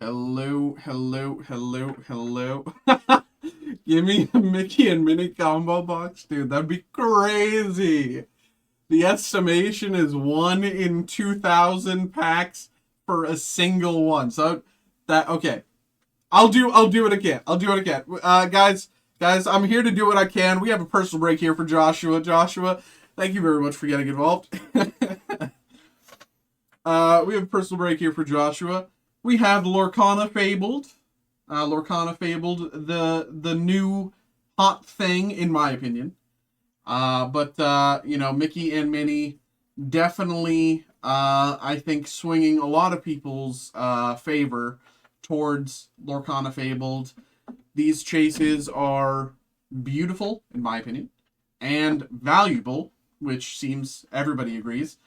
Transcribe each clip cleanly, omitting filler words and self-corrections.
Hello, hello, hello, hello. Give me a Mickey and Minnie combo box, dude. That'd be crazy. The estimation is 1 in 2,000 packs for a single one. So that okay. I'll do it again. I'll do it again. Guys, I'm here to do what I can. We have a personal break here for Joshua. Joshua, thank you very much for getting involved. We have a personal break here for Joshua. We have Lorcana Fabled. Lorcana Fabled, the new hot thing, in my opinion. But Mickey and Minnie definitely, I think, swinging a lot of people's favor towards Lorcana Fabled. These chases are beautiful, in my opinion, and valuable, which seems everybody agrees.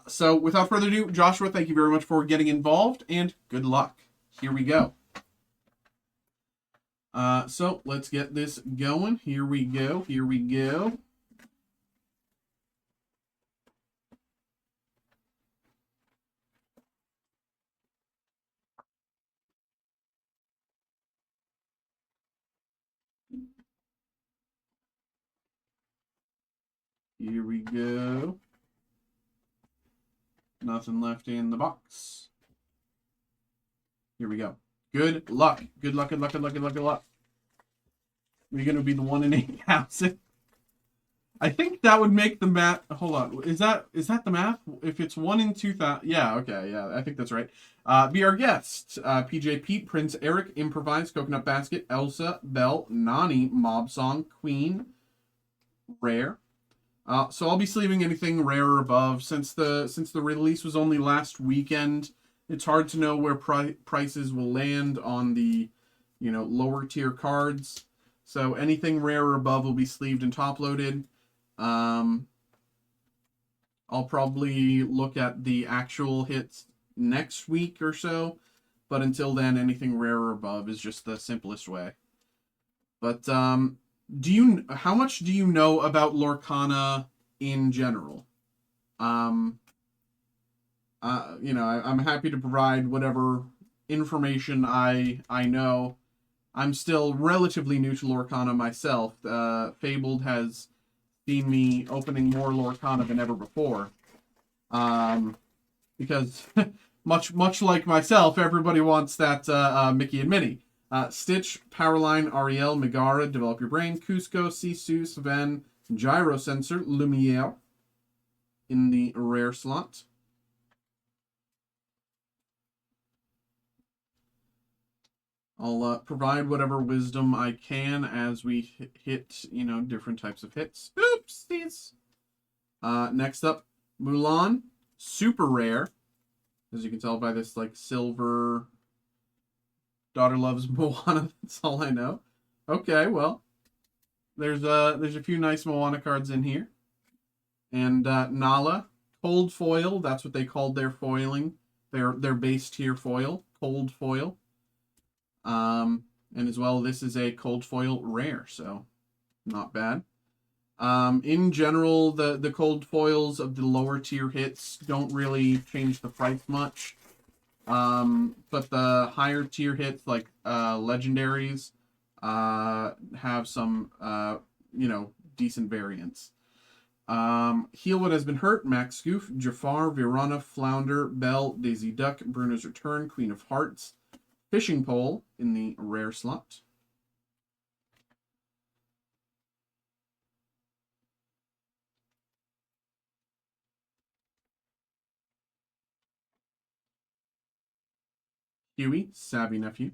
So without further ado, Joshua, thank you very much for getting involved, and good luck. Here we go. So let's get this going. Here we go. Here we go. Here we go. Nothing left in the box. Here we go. Good luck. Good luck, good luck, good luck, good luck, good luck. We're going to be the 1 in 8,000. I think that would make the math. Hold on. Is that the math? If it's 1 in 2,000. Yeah, okay. Yeah, I think that's right. Be our guests. PJ Pete, Prince Eric, Improvise, Coconut Basket, Elsa, Belle, Nani, Mob Song, Queen, Rare. So I'll be sleeving anything rare or above. Since the release was only last weekend, it's hard to know where prices will land on the, lower tier cards. So anything rare or above will be sleeved and top loaded. I'll probably look at the actual hits next week or so, but until then, anything rare or above is just the simplest way. But how much do you know about Lorcana in general? I'm happy to provide whatever information I know. I'm still relatively new to Lorcana myself. Fabled has seen me opening more Lorcana than ever before. Because much like myself, everybody wants that Mickey and Minnie. Stitch, Powerline, Ariel, Megara, Develop Your Brain, Cusco, Sisu, Sven, Gyro Sensor, Lumiere in the rare slot. I'll provide whatever wisdom I can as we hit, different types of hits. Oopsies! Next up, Mulan, super rare. As you can tell by this, silver... Daughter loves Moana, that's all I know. Okay, well, there's a few nice Moana cards in here. And Nala, cold foil, that's what they called their foiling. Their base tier foil, cold foil. And as well, this is a cold foil rare, so not bad. In general, the cold foils of the lower tier hits don't really change the price much. But the higher tier hits, like legendaries, have some decent variants. Heal What Has Been Hurt, Max Goof, Jafar, Virana, Flounder, Belle, Daisy Duck, Bruno's Return, Queen of Hearts, Fishing Pole in the rare slot. Huey, Savvy Nephew.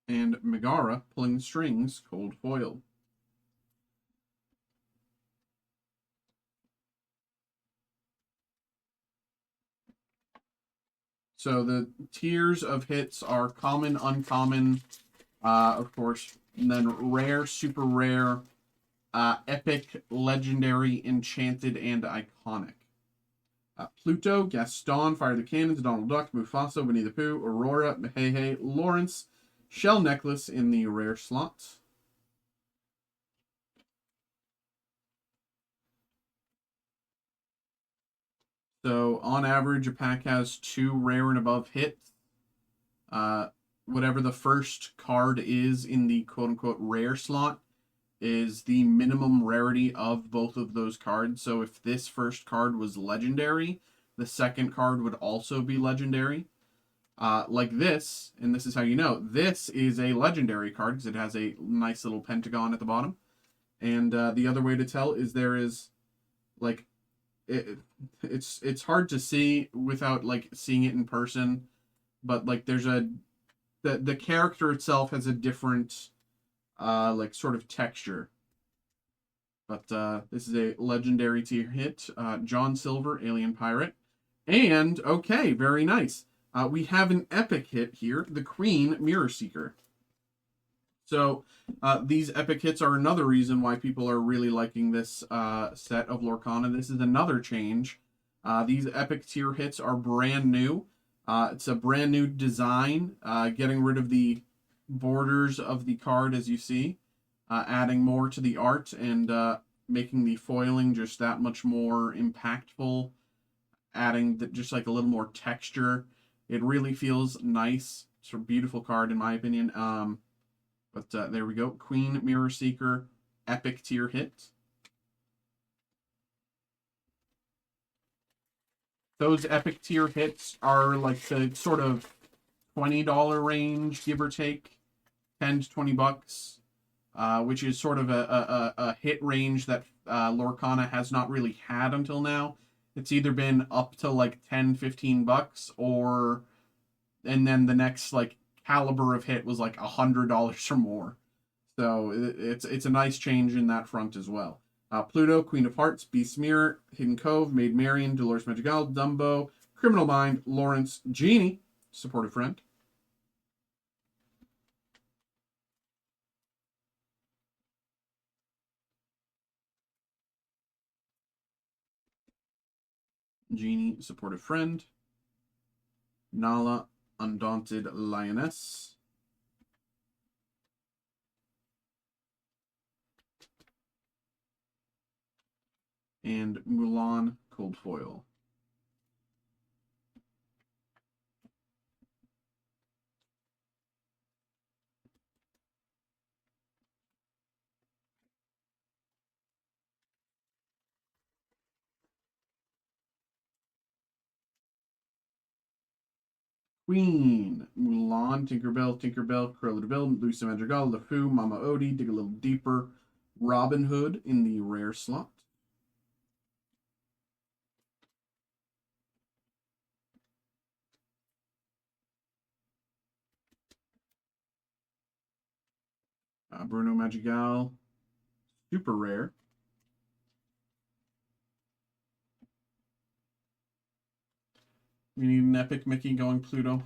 And Megara, Pulling Strings, cold foil. So the tiers of hits are common, uncommon, of course, and then rare, super rare, epic, legendary, enchanted, and iconic. Pluto, Gaston, Fire the Cannons, Donald Duck, Mufasa, Winnie the Pooh, Aurora, Hehe, Lawrence, Shell Necklace in the rare slot. So on average, a pack has 2 rare and above hits. Whatever the first card is in the quote-unquote rare slot is the minimum rarity of both of those cards. So if this first card was legendary, the second card would also be legendary. Like this, and this is how you know, this is a legendary card because it has a nice little pentagon at the bottom. And the other way to tell is there is, like, it's hard to see without, like, seeing it in person, but, like, there's the character itself has a different, like, sort of texture. But this is a legendary tier hit, John Silver, Alien Pirate. And, okay, very nice. We have an epic hit here, the Queen Mirror Seeker. So these epic hits are another reason why people are really liking this set of Lorcana. This is another change. These epic tier hits are brand new. It's a brand new design, getting rid of the borders of the card as you see, adding more to the art and making the foiling just that much more impactful, adding just like a little more texture. It really feels nice. It's a beautiful card in my opinion. But there we go. Queen Mirror Seeker, epic tier hit. Those epic tier hits are like the sort of $20 range, give or take, 10 to 20 bucks, which is sort of a hit range that Lorcana has not really had until now. It's either been up to like 10, 15 bucks, and then the next like caliber of hit was like $100 or more. So it's a nice change in that front as well. Pluto, Queen of Hearts, Beast Mirror, Hidden Cove, Maid Marian, Dolores Madrigal, Dumbo, Criminal Mind, Lawrence, Genie, Supportive Friend. Genie, Supportive Friend. Nala, Undaunted Lioness. And Mulan, Cold Foil. Queen, Mulan, Tinkerbell, Cruella de Vil, Lucy Madrigal, LeFou, Mama Odie, dig a little deeper, Robin Hood in the rare slot. Bruno Madrigal, super rare. We need an epic Mickey going Pluto.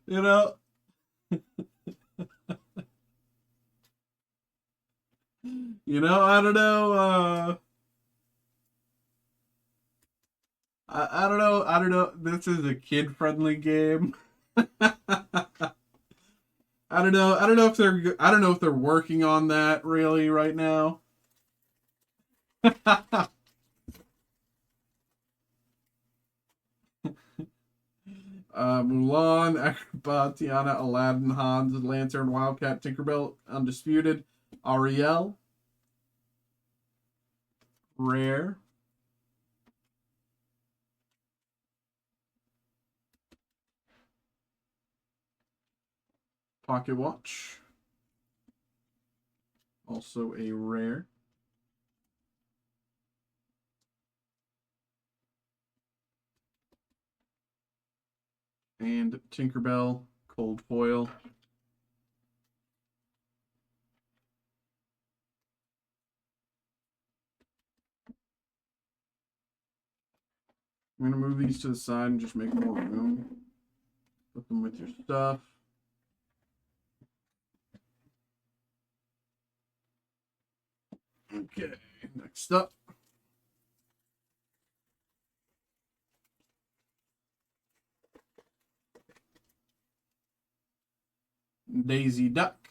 You know, I don't know. I don't know. I don't know. This is a kid-friendly game. I don't know. I don't know if they're. I don't know if they're working on that really right now. Mulan, Agrabah, Tiana, Aladdin, Hans, Lantern, Wildcat, Tinkerbell, Undisputed, Ariel, rare. Pocket Watch, also a rare. And Tinkerbell, Cold Foil. I'm going to move these to the side and just make more room. Put them with your stuff. Okay, next up. Daisy Duck,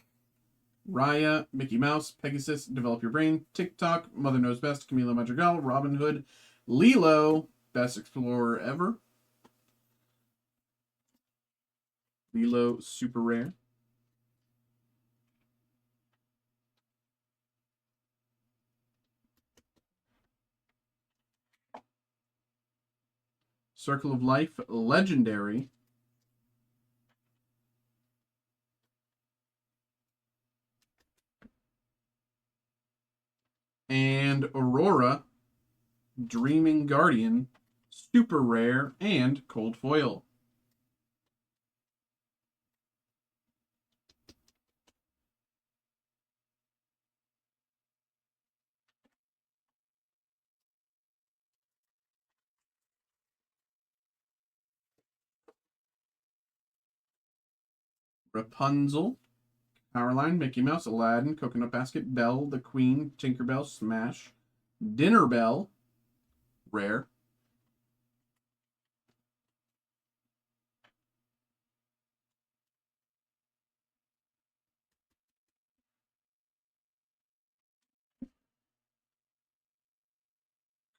Raya, Mickey Mouse, Pegasus, Develop Your Brain, TikTok, Mother Knows Best, Camila Madrigal, Robin Hood, Lilo, Best Explorer Ever. Lilo, super rare. Circle of Life, legendary. And Aurora, Dreaming Guardian, super rare, and cold foil. Rapunzel, Powerline, Mickey Mouse, Aladdin, Coconut Basket, Belle, the Queen, Tinkerbell, Smash, Dinner Bell, rare.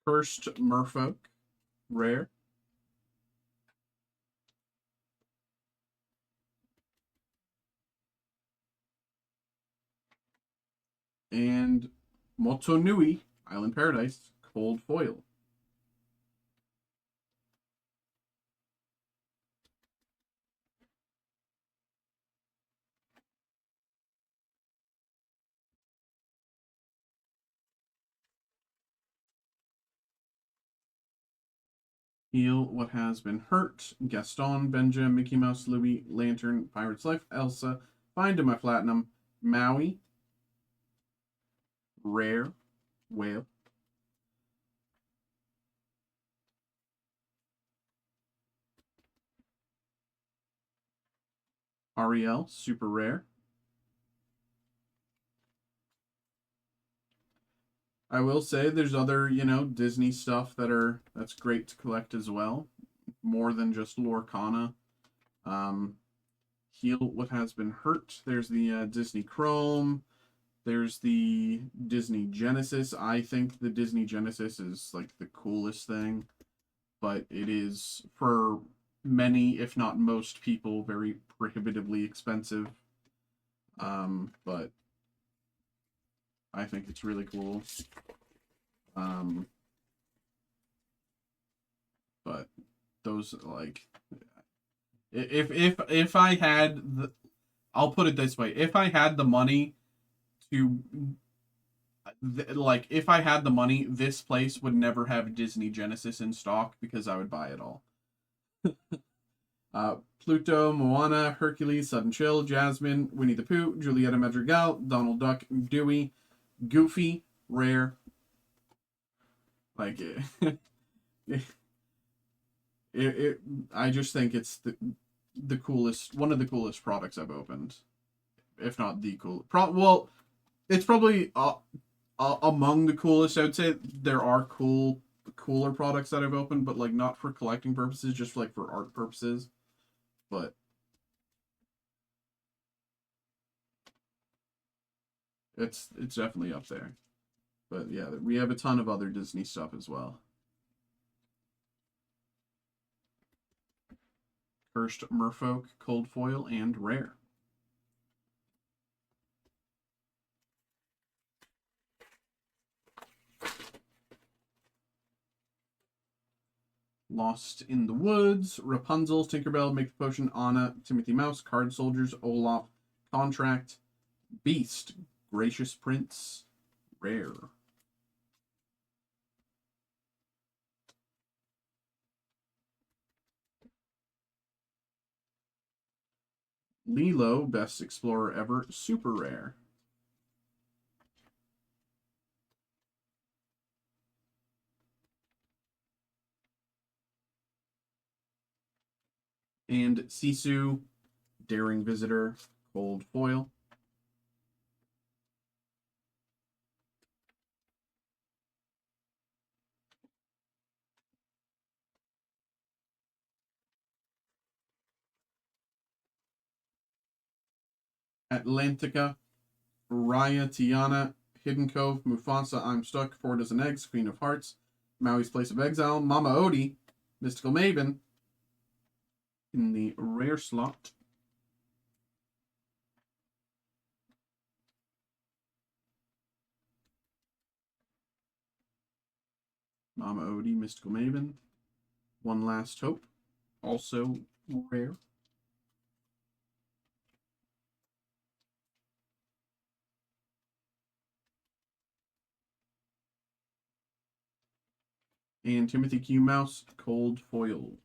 Cursed Merfolk, rare. And Motonui, Island Paradise, cold foil. Heal What Has Been Hurt, Gaston, Benja, Mickey Mouse, Louie, Lantern, Pirate's Life, Elsa, Find My Platinum, Maui, rare, whale. Ariel, super rare. I will say there's other, Disney stuff that's great to collect as well. More than just Lorcana. Um, Heal What Has Been Hurt. There's the Disney Chrome. There's the Disney Genesis. I think the Disney Genesis is like the coolest thing, but it is for many, if not most people, very prohibitively expensive. But I think it's really cool. But those like if I had the, I'll put it this way, if I had the money to like if I had the money, this place would never have Disney Genesis in stock because I would buy it all. Pluto, Moana, Hercules, Sudden Chill, Jasmine, Winnie the Pooh, Julieta Madrigal, Donald Duck, Dewey, Goofy, rare. Like I just think it's the coolest, one of the coolest products I've opened, if not the cool. Well, it's probably among the coolest. I would say there are cooler products that I've opened, but like not for collecting purposes, just like for art purposes. But it's definitely up there. But yeah, we have a ton of other Disney stuff as well. Cursed Merfolk, cold foil, and rare. Lost in the Woods, Rapunzel, Tinkerbell, Make the Potion, Anna, Timothy Mouse, Card Soldiers, Olaf, Contract, Beast, Gracious Prince, rare. Lilo, Best Explorer Ever, super rare. And Sisu, Daring Visitor, cold foil. Atlantica, Raya, Tiana, Hidden Cove, Mufasa, I'm Stuck, 4 Dozen Eggs, Queen of Hearts, Maui's Place of Exile, Mama Odie, Mystical Maven in the rare slot. Mama Odie, Mystical Maven. One Last Hope, also rare. And Timothy Q. Mouse, Cold Foil.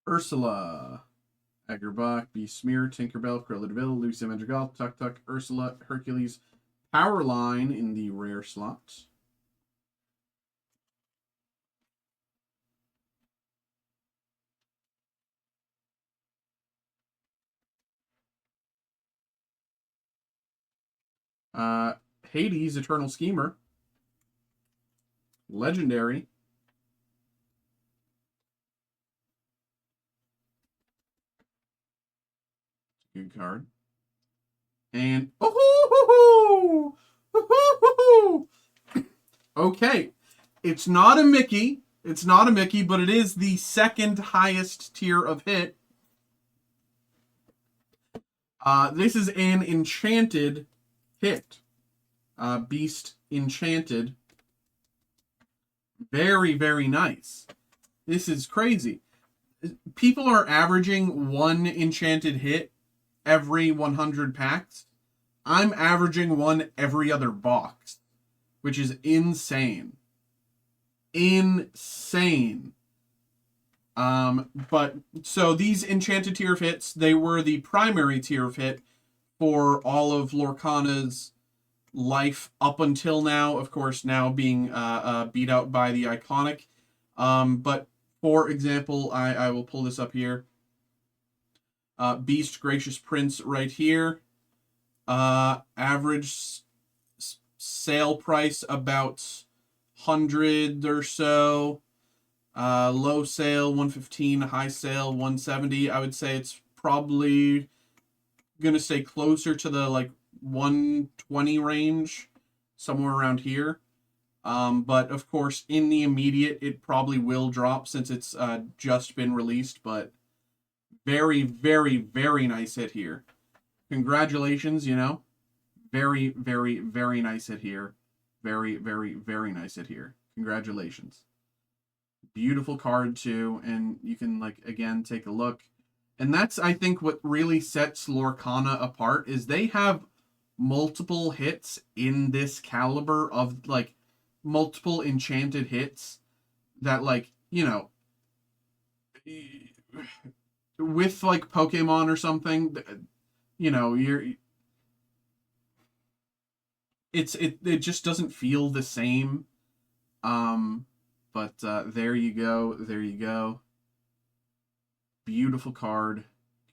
Ursula, Agerbach, Smear, Tinkerbell, Cruella de Vil, Lucy Madrigal, Tuk Tuk, Ursula, Hercules, Powerline in the rare slot. Hades, Eternal Schemer. Legendary. Good card. And okay, it's not a Mickey. It's not a Mickey, but it is the second highest tier of hit. This is an enchanted hit. Beast Enchanted. Very, very nice. This is crazy. People are averaging 1 enchanted hit every 100 packs. I'm averaging 1 every other box, which is insane. Insane. But so these enchanted tier of hits, they were the primary tier of hit for all of Lorcana's life up until now. Of course, now being beat out by the iconic. But for example, I will pull this up here. Beast Gracious Prince right here. Average sale price about 100 or so. Low sale 115, high sale 170. I would say it's probably gonna stay closer to the like 120 range, somewhere around here. But of course, in the immediate, it probably will drop since it's just been released. But very, very, very nice hit here. Congratulations, you know. Very, very, very nice hit here. Very, very, very nice hit here. Congratulations. Beautiful card too, and you can like again take a look. And that's I think what really sets Lorcana apart is they have multiple hits in this caliber of like multiple enchanted hits that like, you know, with like Pokemon or something, you know, it just doesn't feel the same. But there you go. There you go. Beautiful card.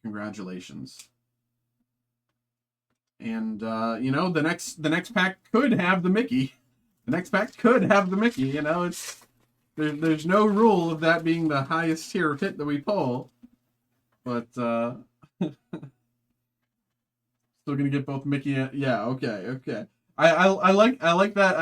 Congratulations. And you know, the next pack could have the Mickey. The next pack could have the Mickey. You know, it's there's no rule of that being the highest tier of hit that we pull. But still gonna get both Mickey and yeah. Okay. I like that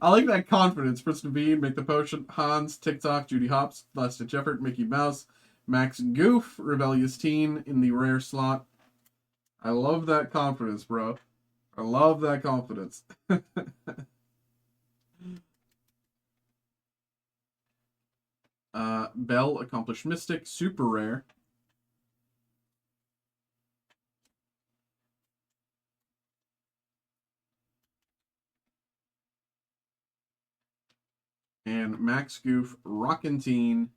I like that confidence. Kristen Bean, Make the Potion, Hans, TikTok, Judy Hopps, Last Ditch Effort, Mickey Mouse, Max and Goof, Rebellious Teen in the rare slot. I love that confidence, bro. I love that confidence. Bell, Accomplished Mystic, super rare. And Max Goof, Rockin' Teen,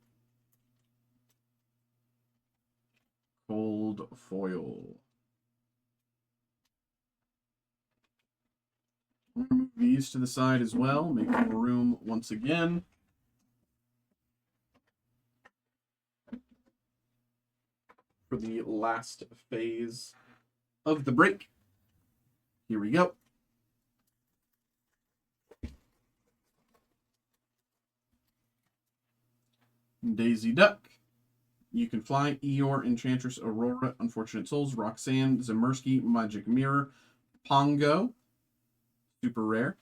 Cold Foil. I'm gonna move these to the side as well, make more room once again. For the last phase of the break. Here we go. Daisy Duck. You Can Fly, Eeyore, Enchantress, Aurora, Unfortunate Souls, Roxanne, Zemersky, Magic Mirror, Pongo, super rare.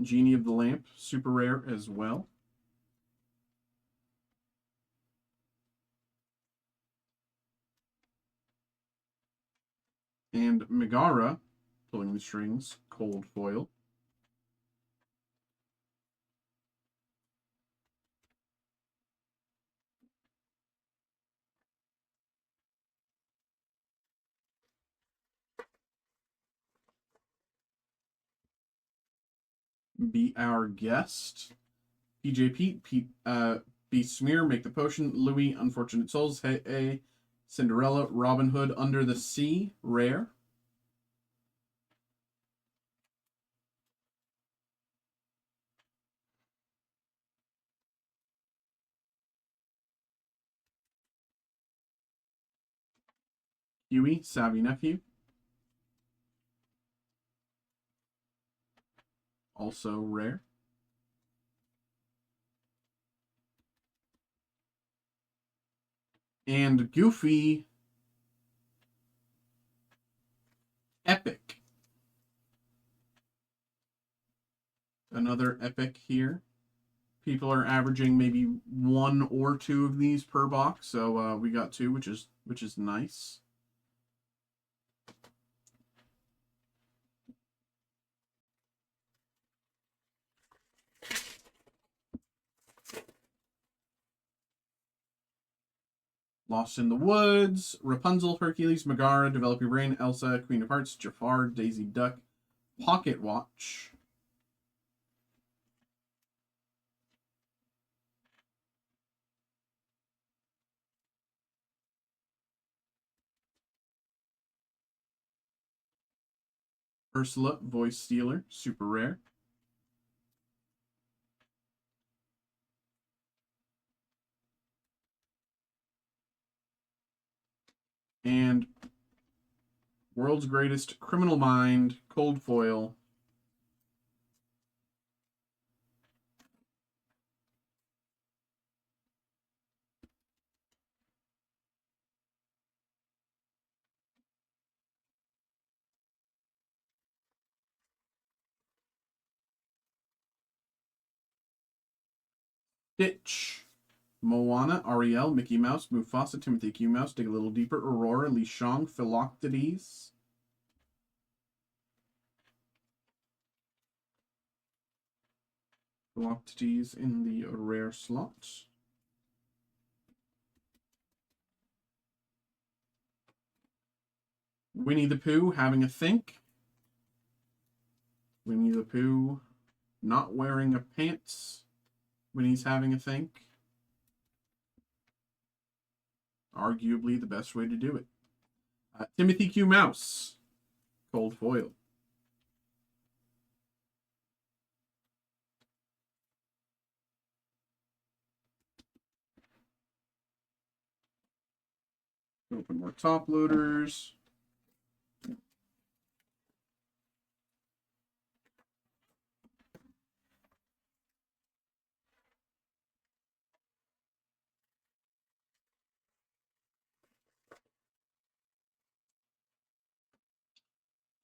Genie of the Lamp, super rare as well. And Megara, Pulling the Strings, cold foil. Be Our Guest. PJ Pete, Be Smear, Make the Potion, Louis, Unfortunate Souls, Hey, Cinderella, Robin Hood, Under the Sea, rare. Huey, Savvy Nephew. Also rare. And Goofy, Epic. Another Epic here. People are averaging maybe 1 or 2 of these per box, so we got 2, which is nice. Lost in the Woods, Rapunzel, Hercules, Megara, Develop Your Brain, Elsa, Queen of Hearts, Jafar, Daisy Duck, Pocket Watch. Ursula, Voice Stealer, super rare. And World's Greatest Criminal Mind, cold foil. Stitch, Moana, Ariel, Mickey Mouse, Mufasa, Timothy Q. Mouse, Dig a Little Deeper, Aurora, Li Shang, Philoctetes. Philoctetes in the rare slot. Winnie the Pooh, Having a Think. Winnie the Pooh, not wearing a pants when he's having a think. Arguably the best way to do it. Timothy Q. Mouse, cold foil. Open more top loaders.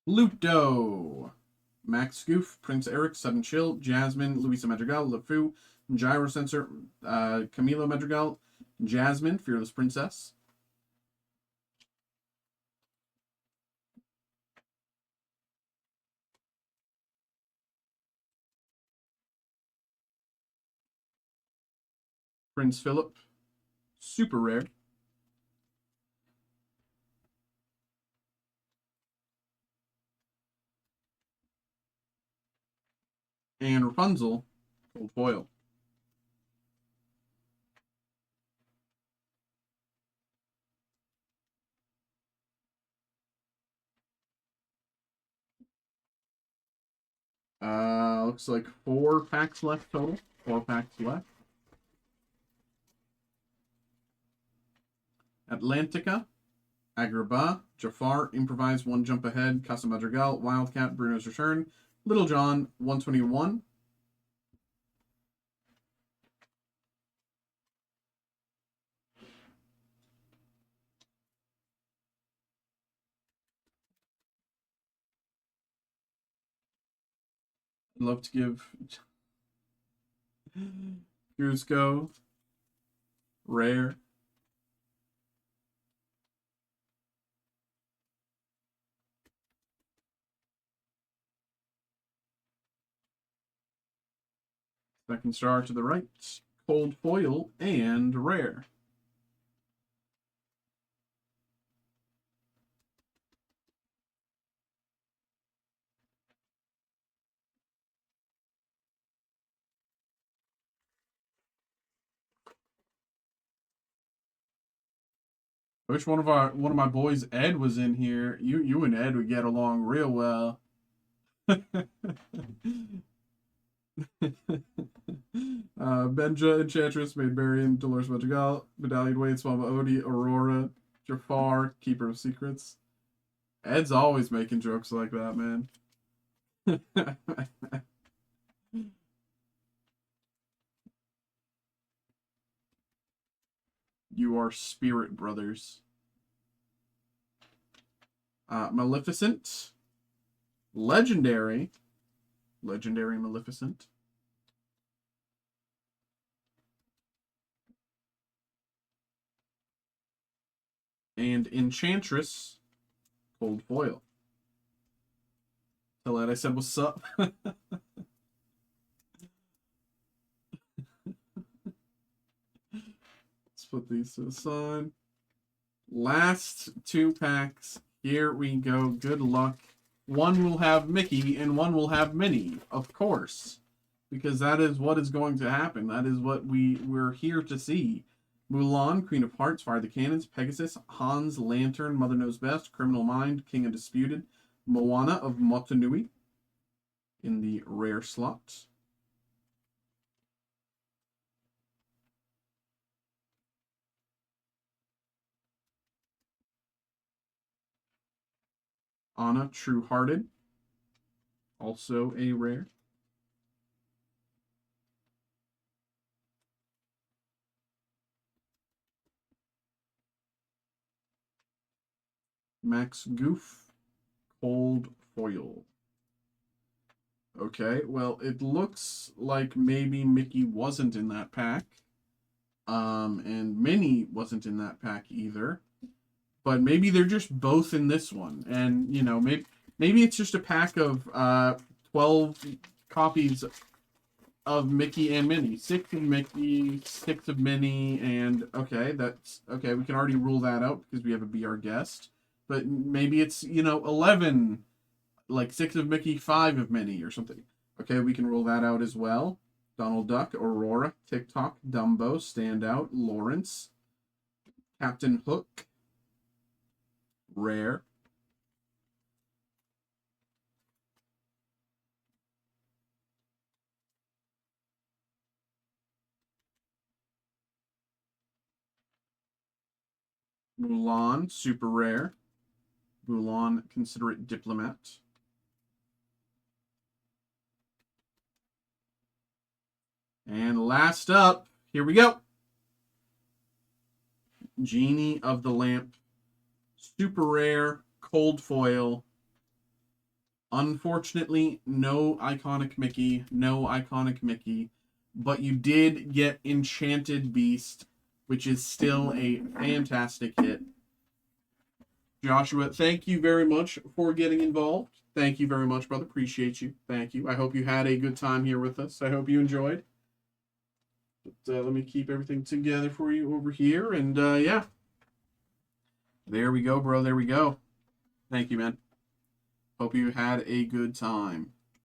Luto, Max Goof, Prince Eric, Sudden Chill, Jasmine, Luisa Madrigal, LeFou, Gyro Sensor, Camilo Madrigal, Jasmine, Fearless Princess. Prince Philip, super rare. And Rapunzel, cold foil. Looks like 4 packs left total. 4 packs left. Atlantica, Agrabah, Jafar, Improvise, 1 Jump Ahead, Casa Madrigal, Wildcat, Bruno's Return, Little John, 121. I'd love to give Cusco, Rare. Second star to the right, Cold Foil, and Rare. I wish one of my boys, Ed, was in here. You and Ed would get along real well. Benja, Enchantress, Maidbarian, Dolores Madrigal, Medallion Wade, Swamba Odie, Aurora, Jafar, Keeper of Secrets. Ed's always making jokes like that, man. You are spirit brothers. Maleficent. Legendary Maleficent. And Enchantress, Cold Foil. Tell Ed I said what's up. Let's put these to the side. Last 2 packs. Here we go. Good luck. One will have Mickey and one will have Minnie, of course. Because that is what is going to happen. That is what we're here to see. Mulan, Queen of Hearts, Fire the Cannons, Pegasus, Hans, Lantern, Mother Knows Best, Criminal Mind, King Undisputed, Moana of Motunui in the rare slot. Anna, True Hearted, also a rare. Max Goof, Cold Foil. Okay, well, it looks like maybe Mickey wasn't in that pack. And Minnie wasn't in that pack either. But maybe they're just both in this one. And, you know, maybe it's just a pack of 12 copies of Mickey and Minnie. 6 of Mickey, 6 of Minnie, and okay, that's okay, we can already rule that out because we have a Be Our Guest. But maybe it's, you know, 11, like 6 of Mickey, 5 of Minnie or something. Okay, we can rule that out as well. Donald Duck, Aurora, TikTok, Dumbo, Standout, Lawrence, Captain Hook, Rare, Mulan, Super Rare, Mulan, Considerate Diplomat, and last up, here we go. Genie of the Lamp, Super Rare, Cold Foil. Unfortunately, no iconic Mickey, but you did get Enchanted Beast, which is still a fantastic hit. Joshua, thank you very much for getting involved. Thank you very much, brother. Appreciate you. Thank you. I hope you had a good time here with us. I hope you enjoyed. But, let me keep everything together for you over here. And, yeah. There we go, bro. There we go. Thank you, man. Hope you had a good time.